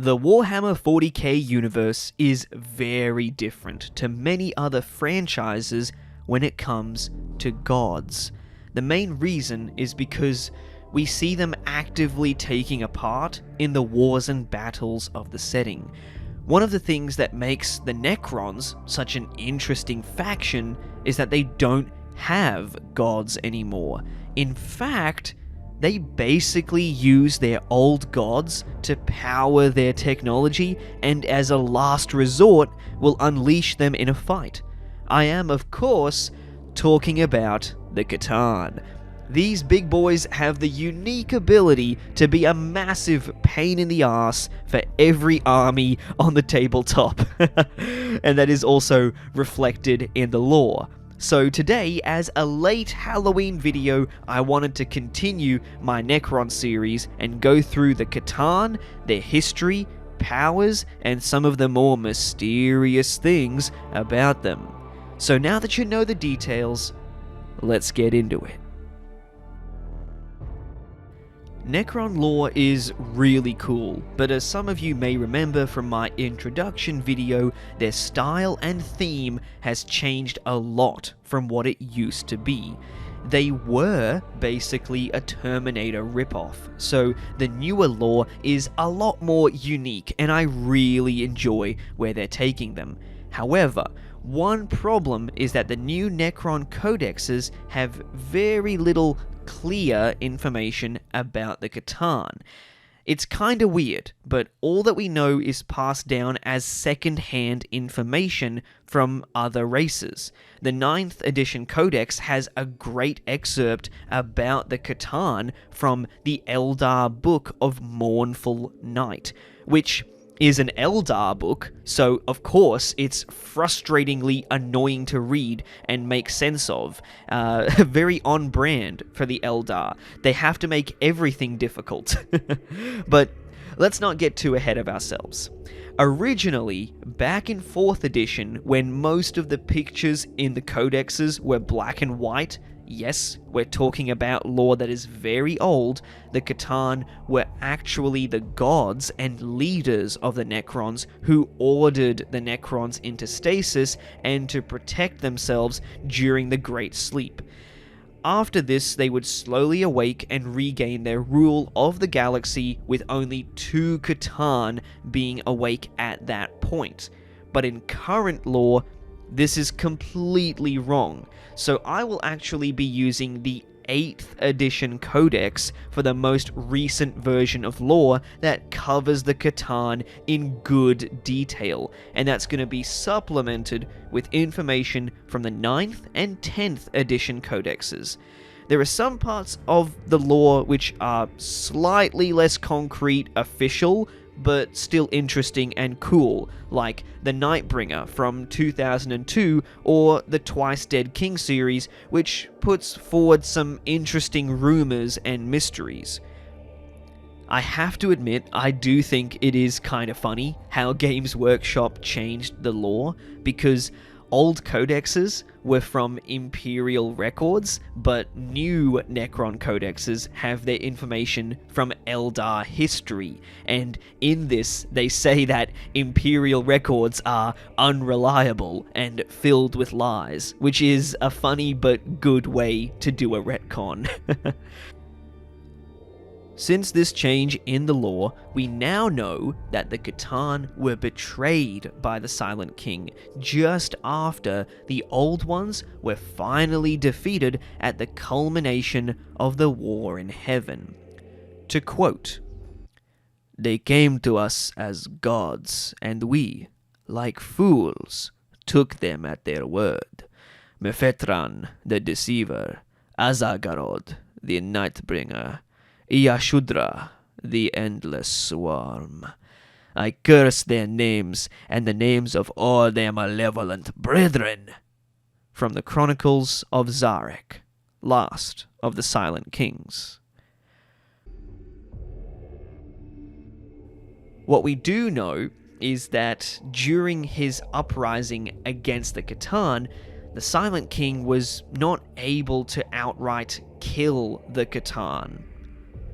The Warhammer 40k universe is very different to many other franchises when it comes to gods. The main reason is because we see them actively taking a part in the wars and battles of the setting. One of the things that makes the Necrons such an interesting faction is that they don't have gods anymore. In fact, they basically use their old gods to power their technology, and as a last resort will unleash them in a fight. I am, of course, talking about the ctan. These big boys have the unique ability to be a massive pain in the ass for every army on the tabletop, and that is also reflected in the lore. So today, as a late Halloween video, I wanted to continue my Necron series and go through the ctan, their history, powers, and some of the more mysterious things about them. So now that you know the details, let's get into it. Necron lore is really cool, but as some of you may remember from my introduction video, their style and theme has changed a lot from what it used to be. They were basically a Terminator ripoff, so the newer lore is a lot more unique, and I really enjoy where they're taking them. However, one problem is that the new Necron codexes have very little clear information about the ctan. It's kinda weird, but all that we know is passed down as second-hand information from other races. The 9th edition codex has a great excerpt about the ctan from the Eldar Book of Mournful Night, which is an Eldar book, so of course it's frustratingly annoying to read and make sense of. Very on brand for the Eldar. They have to make everything difficult. But let's not get too ahead of ourselves. Originally, back in 4th edition, when most of the pictures in the codexes were black and white, yes, we're talking about lore that is very old, the ctan were actually the gods and leaders of the Necrons who ordered the Necrons into stasis and to protect themselves during the Great Sleep. After this, they would slowly awake and regain their rule of the galaxy, with only 2 ctan being awake at that point. But in current lore, this is completely wrong, so I will actually be using the 8th edition codex for the most recent version of lore that covers the ctan in good detail, and that's going to be supplemented with information from the 9th and 10th edition codexes. There are some parts of the lore which are slightly less concrete, official, but still interesting and cool, like the Nightbringer from 2002 or the Twice Dead King series, which puts forward some interesting rumors and mysteries. I have to admit, I do think it is kind of funny how Games Workshop changed the lore, because old codexes were from Imperial records, but new Necron codexes have their information from Eldar history, and in this they say that Imperial records are unreliable and filled with lies, which is a funny but good way to do a retcon. Since this change in the lore, we now know that the ctan were betrayed by the Silent King just after the Old Ones were finally defeated at the culmination of the war in heaven. To quote, "They came to us as gods, and we, like fools, took them at their word. Mephetran, the deceiver, Azagarod, the Nightbringer, Iashudra, the endless swarm. I curse their names and the names of all their malevolent brethren." From the Chronicles of Zarek, last of the Silent Kings. What we do know is that during his uprising against the ctan, the Silent King was not able to outright kill the ctan.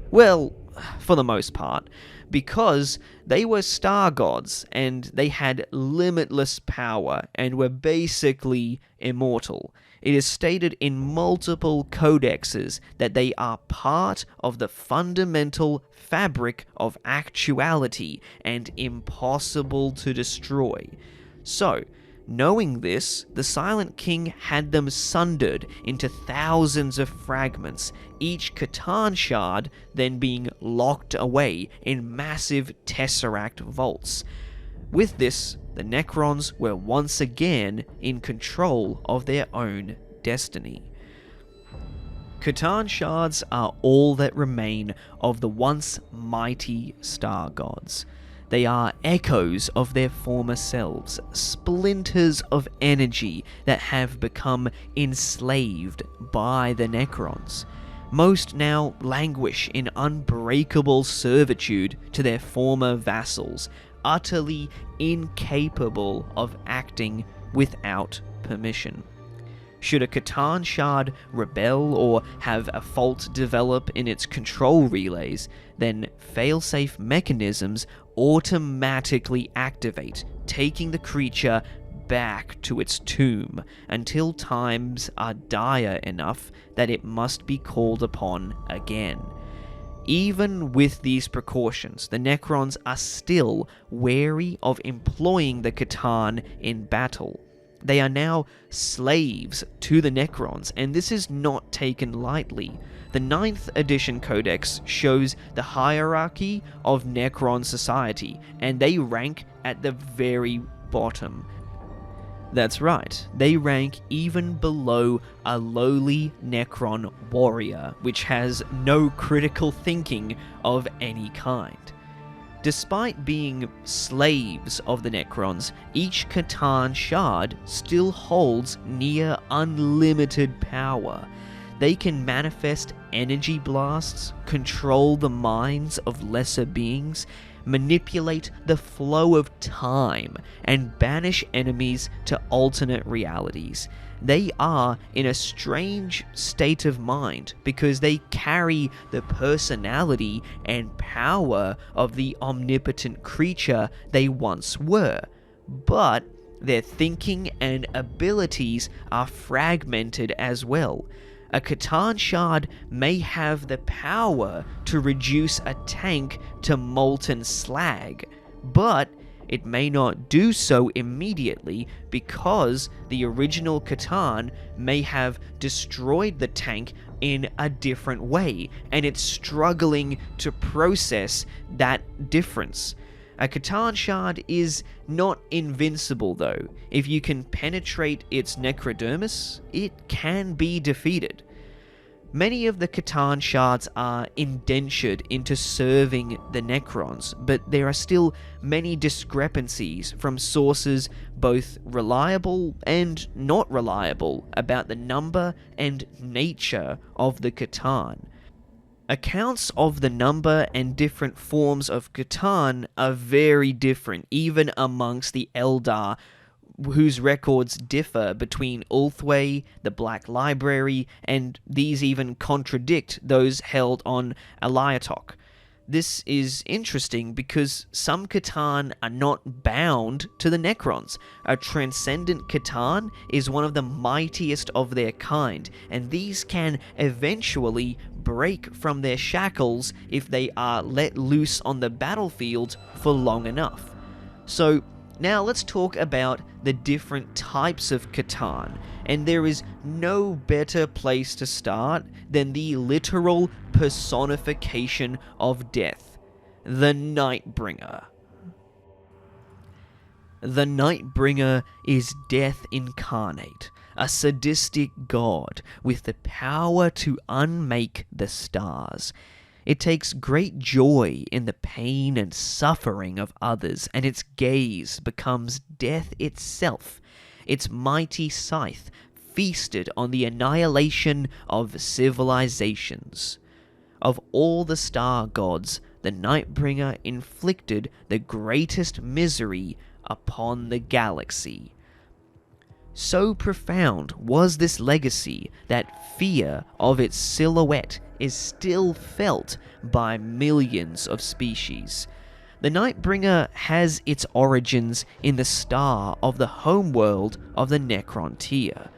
Well, for the most part, because they were star gods and they had limitless power and were basically immortal. It is stated in multiple codexes that they are part of the fundamental fabric of actuality and impossible to destroy. So, knowing this, the Silent King had them sundered into thousands of fragments, each ctan shard then being locked away in massive tesseract vaults. With this, the necrons were once again in control of their own destiny. Catan shards are all that remain of the once mighty star gods. They are echoes of their former selves, splinters of energy that have become enslaved by the necrons. Most now languish in unbreakable servitude to their former vassals, utterly incapable of acting without permission. Should a catan shard rebel or have a fault develop in its control relays, then failsafe mechanisms automatically activate, taking the creature back to its tomb until times are dire enough that it must be called upon again. Even with these precautions, the necrons are still wary of employing the catan in battle. They are now slaves to the necrons, and this is not taken lightly. The 9th edition codex shows the hierarchy of necron society, and they rank at the very bottom. That's right, they rank even below a lowly necron warrior, which has no critical thinking of any kind. Despite being slaves of the necrons, each catan shard still holds near unlimited power. They can manifest energy blasts, control the minds of lesser beings, manipulate the flow of time, and banish enemies to alternate realities. They are in a strange state of mind because they carry the personality and power of the omnipotent creature they once were, but their thinking and abilities are fragmented as well. A catan shard may have the power to reduce a tank to molten slag, but it may not do so immediately because the original catan may have destroyed the tank in a different way, and it's struggling to process that difference. A catan shard is not invincible though. If you can penetrate its necrodermis, it can be defeated. Many of the catan shards are indentured into serving the necrons, but there are still many discrepancies from sources both reliable and not reliable about the number and nature of the catan. Accounts of the number and different forms of catan are very different, even amongst the Eldar, whose records differ between Ulthwé, the Black Library, and these even contradict those held on Alayatok. This is interesting because some catan are not bound to the necrons. A transcendent catan is one of the mightiest of their kind, and these can eventually break from their shackles if they are let loose on the battlefield for long enough. So, now let's talk about the different types of catan, and there is no better place to start than the literal personification of death, the Nightbringer. The Nightbringer is death incarnate, a sadistic god with the power to unmake the stars. It takes great joy in the pain and suffering of others, and its gaze becomes death itself. Its mighty scythe feasted on the annihilation of civilizations. Of all the star gods, the Nightbringer inflicted the greatest misery upon the galaxy. So profound was this legacy that fear of its silhouette is still felt by millions of species. The Nightbringer has its origins in the star of the homeworld of the Necron tier.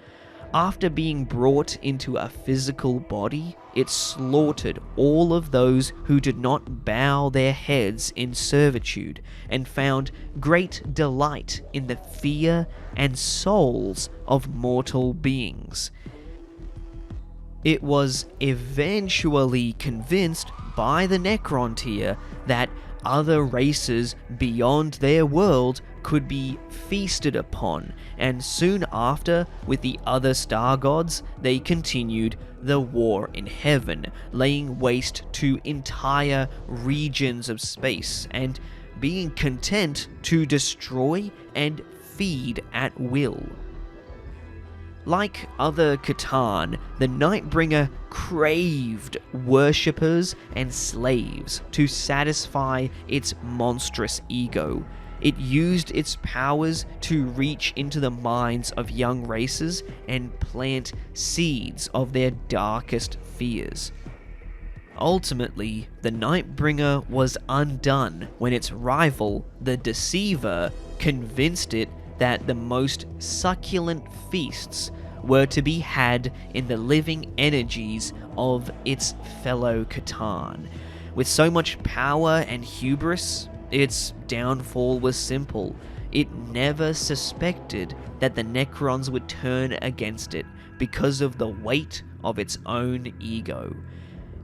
After being brought into a physical body, it slaughtered all of those who did not bow their heads in servitude, and found great delight in the fear and souls of mortal beings. It was eventually convinced by the Necron tier that other races beyond their world could be feasted upon, and soon after, with the other star gods, they continued the war in heaven, laying waste to entire regions of space, and being content to destroy and feed at will. Like other ctan, the Nightbringer craved worshippers and slaves to satisfy its monstrous ego. It used its powers to reach into the minds of young races and plant seeds of their darkest fears. Ultimately, the Nightbringer was undone when its rival, the Deceiver, convinced it that the most succulent feasts were to be had in the living energies of its fellow ctan. With so much power and hubris, its downfall was simple. It never suspected that the Necrons would turn against it because of the weight of its own ego.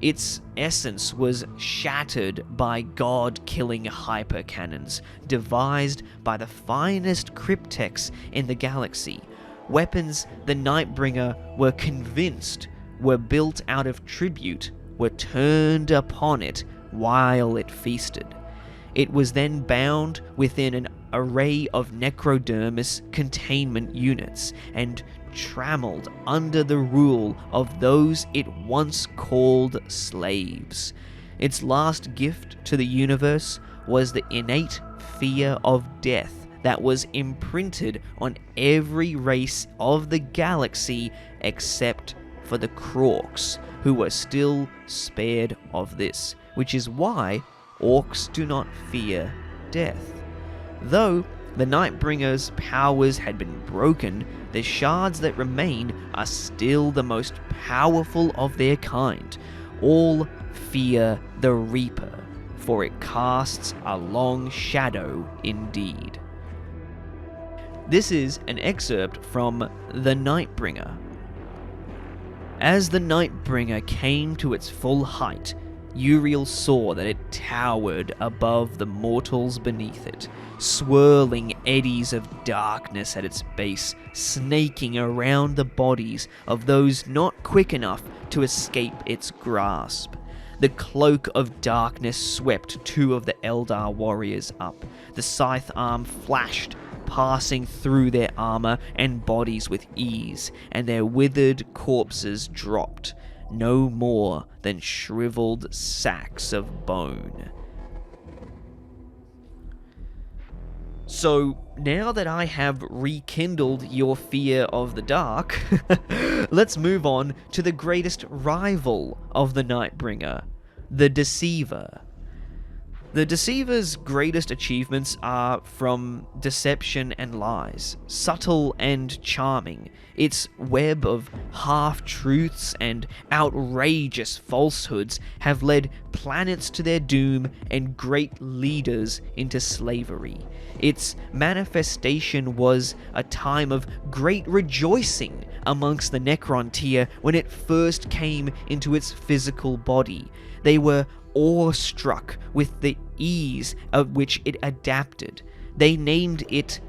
Its essence was shattered by god-killing hypercannons, devised by the finest cryptex in the galaxy. Weapons the Nightbringer were convinced were built out of tribute were turned upon it while it feasted. It was then bound within an array of necrodermis containment units and trammeled under the rule of those it once called slaves. Its last gift to the universe was the innate fear of death that was imprinted on every race of the galaxy except for the Krorks, who were still spared of this, which is why orcs do not fear death. Though the Nightbringer's powers had been broken, the shards that remain are still the most powerful of their kind. All fear the Reaper, for it casts a long shadow indeed. This is an excerpt from The Nightbringer. As the Nightbringer came to its full height, Uriel saw that it towered above the mortals beneath it, swirling eddies of darkness at its base, snaking around the bodies of those not quick enough to escape its grasp. The cloak of darkness swept two of the Eldar warriors up. The scythe arm flashed, passing through their armor and bodies with ease, and their withered corpses dropped, no more than shriveled sacks of bone. So, now that I have rekindled your fear of the dark, let's move on to the greatest rival of the Nightbringer, the Deceiver. The Deceiver's greatest achievements are from deception and lies, subtle and charming. Its web of half-truths and outrageous falsehoods have led planets to their doom and great leaders into slavery. Its manifestation was a time of great rejoicing amongst the Necron tier when it first came into its physical body. They were awestruck with the ease of which it adapted. They named it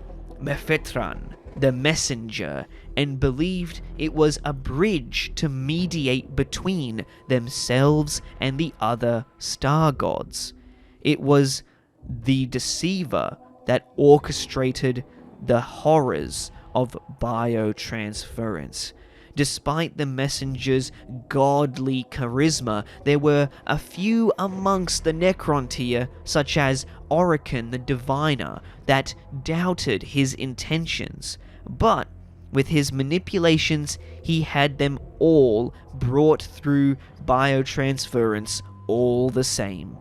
Mephetran, the messenger, and believed it was a bridge to mediate between themselves and the other star gods. It was the Deceiver that orchestrated the horrors of biotransference. Despite the messenger's godly charisma, there were a few amongst the Necron tier, such as Orican the Diviner, that doubted his intentions. But With his manipulations, he had them all brought through biotransference all the same.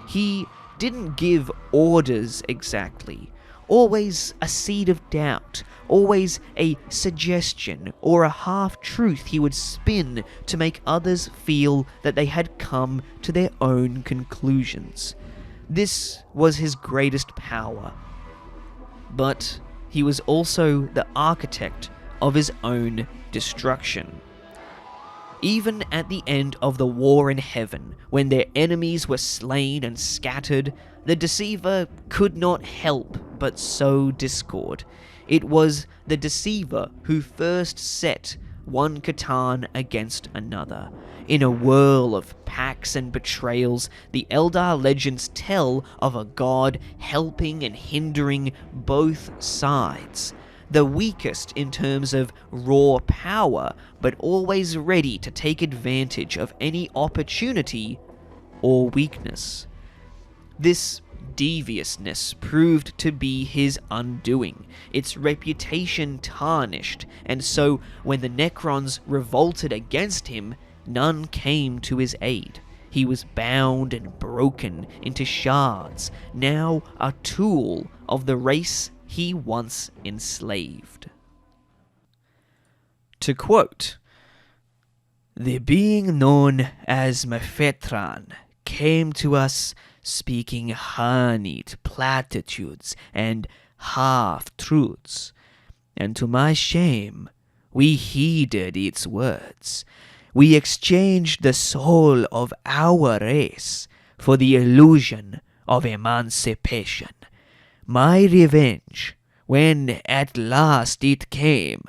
He didn't give orders exactly, always a seed of doubt, always a suggestion or a half-truth he would spin to make others feel that they had come to their own conclusions. This was his greatest power. But he was also the architect of his own destruction. Even at the end of the war in heaven, when their enemies were slain and scattered, the Deceiver could not help but sow discord. It was the Deceiver who first set one ctan against another. In a whirl of pacts and betrayals, the Eldar legends tell of a god helping and hindering both sides. The weakest in terms of raw power, but always ready to take advantage of any opportunity or weakness. This deviousness proved to be his undoing, its reputation tarnished, and so when the necrons revolted against him, none came to his aid. He was bound and broken into shards, now a tool of the race he once enslaved. To quote, "The being known as Mephetran came to us speaking honeyed platitudes and half-truths, and to my shame, we heeded its words. We exchanged the soul of our race for the illusion of emancipation. My revenge, when at last it came,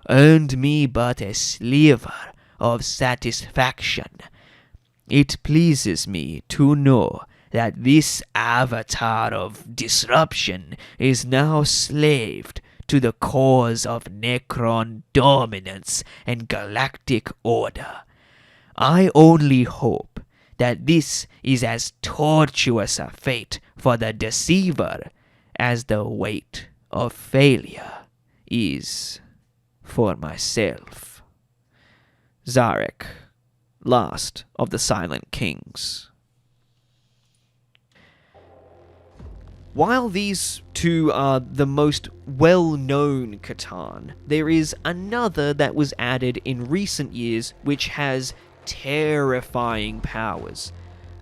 earned me but a sliver of satisfaction. It pleases me to know that this avatar of disruption is now slaved to the cause of Necron dominance and galactic order. I only hope that this is as tortuous a fate for the Deceiver as the weight of failure is for myself." Zarek, last of the Silent Kings. While these two are the most well-known ctan, there is another that was added in recent years which has terrifying powers: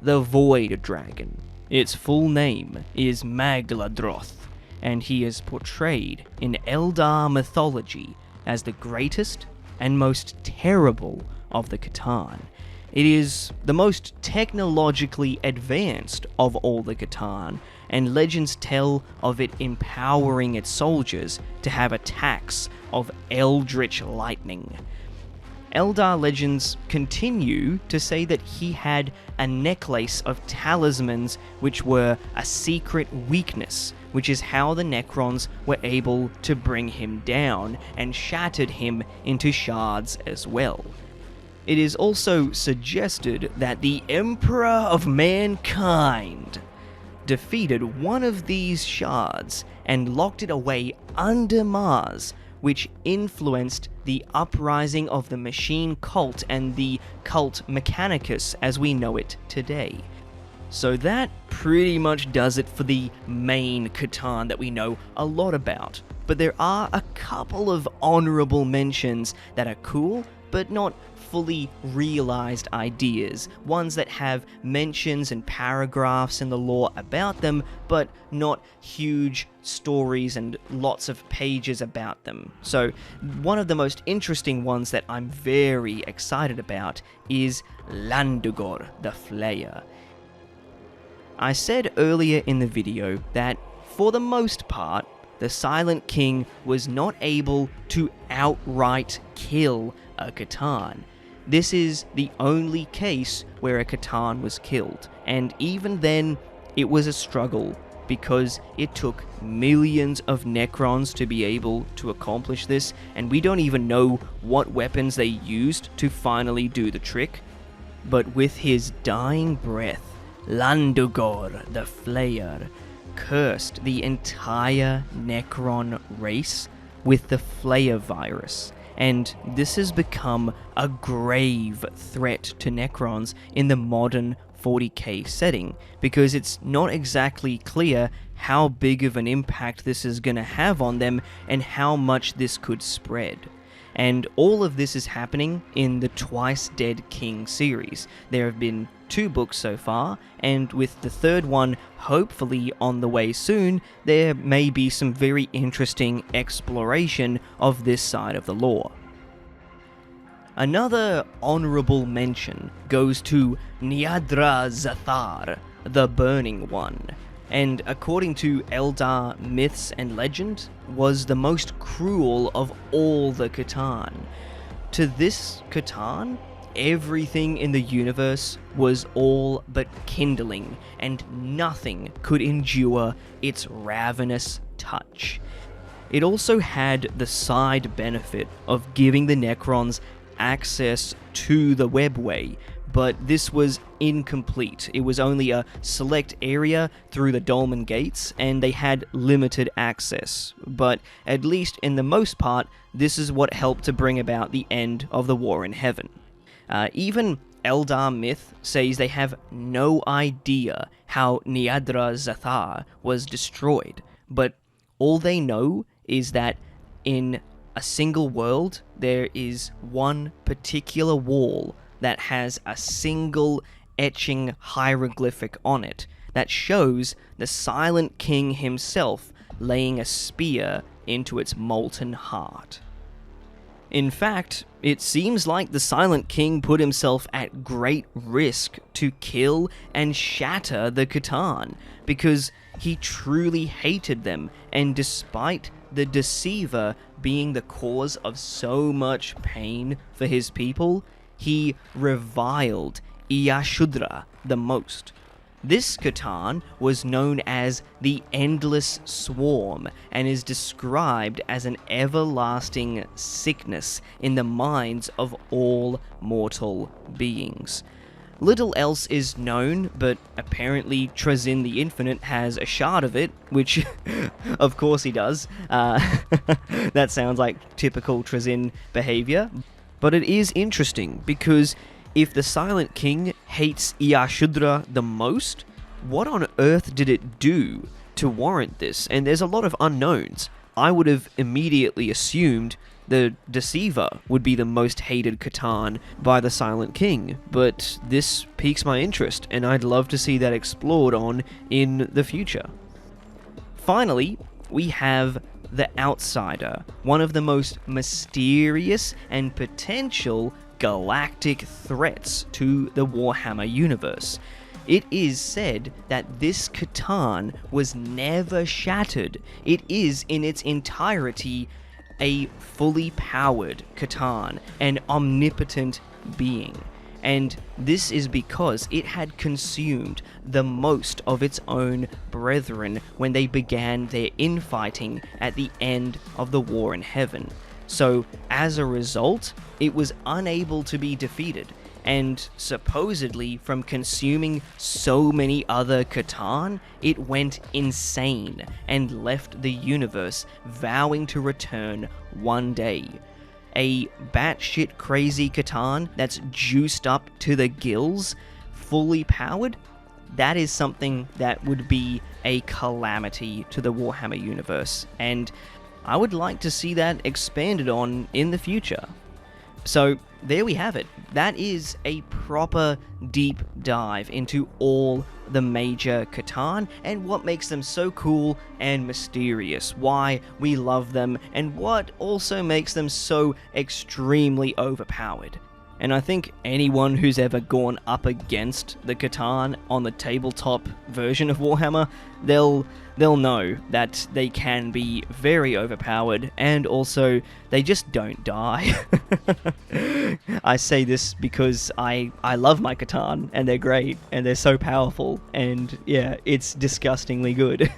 the Void Dragon. Its full name is Magladroth, and he is portrayed in Eldar mythology as the greatest and most terrible of the catan. It is the most technologically advanced of all the catan, and legends tell of it empowering its soldiers to have attacks of eldritch lightning. Eldar legends continue to say that he had a necklace of talismans which were a secret weakness, which is how the Necrons were able to bring him down and shattered him into shards as well. It is also suggested that the Emperor of Mankind defeated one of these shards and locked it away under Mars, which influenced the uprising of the machine cult and the cult Mechanicus as we know it today. So that pretty much does it for the main catan that we know a lot about. But there are a couple of honorable mentions that are cool, but not fully realized ideas, ones that have mentions and paragraphs in the lore about them, but not huge stories and lots of pages about them. So one of the most interesting ones that I'm very excited about is Landugor the Flayer. I said earlier in the video that, for the most part, the Silent King was not able to outright kill a catan. This is the only case where a catan was killed, and even then, it was a struggle, because it took millions of necrons to be able to accomplish this, and we don't even know what weapons they used to finally do the trick. But with his dying breath, Landugor the Flayer cursed the entire Necron race with the Flayer virus, and this has become a grave threat to necrons in the modern 40k setting, because it's not exactly clear how big of an impact this is going to have on them and how much this could spread. And all of this is happening in the Twice Dead King series. There have been 2 books so far, and with the 3rd one hopefully on the way soon, there may be some very interesting exploration of this side of the lore. Another honourable mention goes to Niadra Zathar, the Burning One, and according to Eldar myths and legend, was the most cruel of all the ctan. To this ctan, everything in the universe was all but kindling, and nothing could endure its ravenous touch. It also had the side benefit of giving the necrons access to the webway, but this was incomplete. It was only a select area through the dolmen gates, and they had limited access. But at least in the most part, this is what helped to bring about the end of the War in Heaven. Even Eldar myth says they have no idea how Niadra Zathar was destroyed, but all they know is that in a single world, there is one particular wall that has a single etching hieroglyphic on it that shows the Silent King himself laying a spear into its molten heart. In fact, it seems like the Silent King put himself at great risk to kill and shatter the ctan, because he truly hated them, and despite the Deceiver being the cause of so much pain for his people, he reviled Iashudra the most. This ctan was known as the Endless Swarm, and is described as an everlasting sickness in the minds of all mortal beings. Little else is known, but apparently Trazyn the Infinite has a shard of it, which, of course he does. That sounds like typical Trazyn behavior. But it is interesting, because if the Silent King hates Iashudra the most, what on earth did it do to warrant this? And there's a lot of unknowns. I would have immediately assumed the Deceiver would be the most hated ctan by the Silent King, but this piques my interest, and I'd love to see that explored on in the future. Finally, we have the Outsider, one of the most mysterious and potential galactic threats to the Warhammer universe. It is said that this ctan was never shattered. It is in its entirety a fully powered ctan, an omnipotent being. And this is because it had consumed the most of its own brethren when they began their infighting at the end of the War in Heaven. So, as a result, it was unable to be defeated, and supposedly from consuming so many other ctan, it went insane and left the universe, vowing to return one day. A batshit crazy ctan that's juiced up to the gills, fully powered, that is something that would be a calamity to the Warhammer universe, and I would like to see that expanded on in the future. So, there we have it. That is a proper deep dive into all the major catan and what makes them so cool and mysterious, why we love them, and what also makes them so extremely overpowered. And I think anyone who's ever gone up against the catan on the tabletop version of Warhammer, they'll know that they can be very overpowered, and also they just don't die. I say this because I love my catan, and they're great, and they're so powerful, and yeah, it's disgustingly good.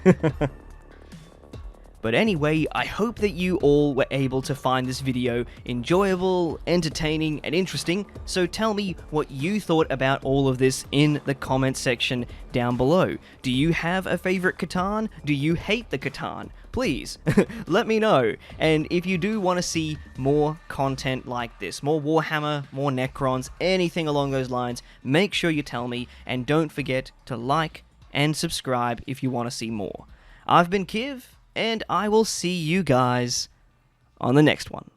But anyway, I hope that you all were able to find this video enjoyable, entertaining, and interesting, so tell me what you thought about all of this in the comment section down below. Do you have a favorite catan? Do you hate the catan? Please, let me know. And if you do want to see more content like this, more Warhammer, more Necrons, anything along those lines, make sure you tell me, and don't forget to like and subscribe if you want to see more. I've been Kiv, and I will see you guys on the next one.